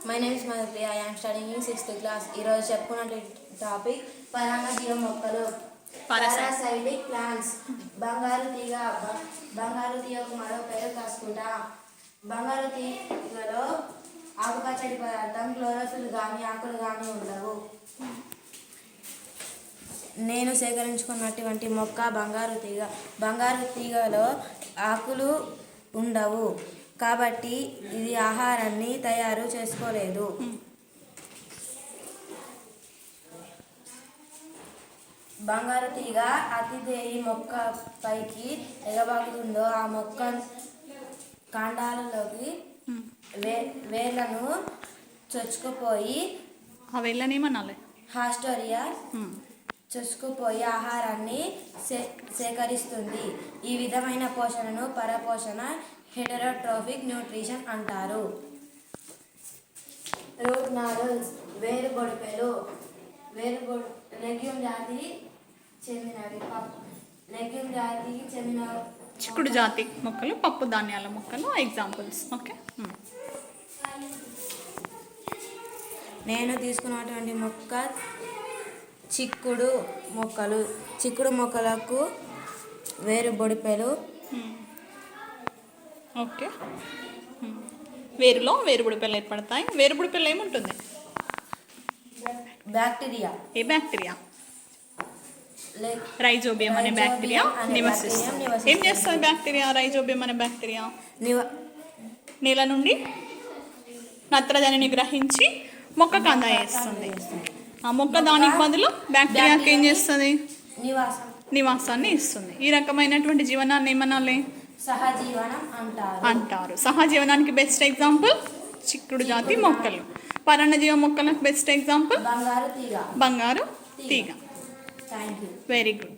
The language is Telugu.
My name is Madhuri. I am studying in 6th class. ఈరోజు చెప్పుకున్న టాపిక్ పరాన్నజీవ మొక్కలు. Parasitic plants. బంగారు తీగకు మరో పేరు కస్కుటా. బంగారు తీగలో ఆకుపచ్చటి పదార్థం క్లోరోఫిల్ కానీ ఆకులు కానీ ఉండవు. నేను సేకరించుకున్నటువంటి మొక్క బంగారు తీగ. బంగారు తీగలో ఆకులు ఉండవు కాబట్టి ఇది ఆహారాన్ని తయారు చేసుకోలేదు. బంగారు తీగ అతిదేయి మొక్క పైకి ఎగబాకుతుందో ఆ మొక్క కాండాలలోకి వేర్లను చొచ్చుకుపోయి హాస్టోరియా చొచ్చుకుపోయి ఆహారాన్ని సేకరిస్తుంది. ఈ విధమైన పోషణను పరపోషణ హెటెరోట్రోఫిక్ న్యూట్రిషన్ అంటారు. రూట్ నాడల్స్ వేరుబొడిపెలు లెగ్యూమ్ జాతికి చెందిన చిక్కుడు జాతి మొక్కలు, పప్పు ధాన్యాల మొక్కలు ఎగ్జాంపుల్స్. ఓకే, నేను తీసుకున్నటువంటి మొక్క చిక్కుడు మొక్కలు. చిక్కుడు మొక్కలకు వేరుబొడిపెలు. ఓకే, వేరులో వేరుబొడిపెలు ఏర్పడతాయి. వేరుబొడిపెలు ఏముంటుంది? బ్యాక్టీరియా. ఏ బ్యాక్టీరియా? రైజోబియం అనే బ్యాక్టీరియా నివసిస్తుంది. ఏం చేస్తుంది బ్యాక్టీరియా? రైజోబియం అనే బ్యాక్టీరియా నేల నుండి నత్రజనిని గ్రహించి మొక్కకు అందజేస్తుంది. ఆ మొక్క దానికి బదులు బ్యాక్టీరియాకి ఏం చేస్తుంది? నివాసాన్ని ఇస్తుంది. ఈ రకమైనటువంటి జీవనాన్ని ఏమనాలి? సహజీవనం అంటారు. సహజీవనానికి బెస్ట్ ఎగ్జాంపుల్ చిక్కుడు జాతి మొక్కలు. పరాన్నజీవ మొక్కలకు బెస్ట్ ఎగ్జాంపుల్ బంగారు తీగ. Very good.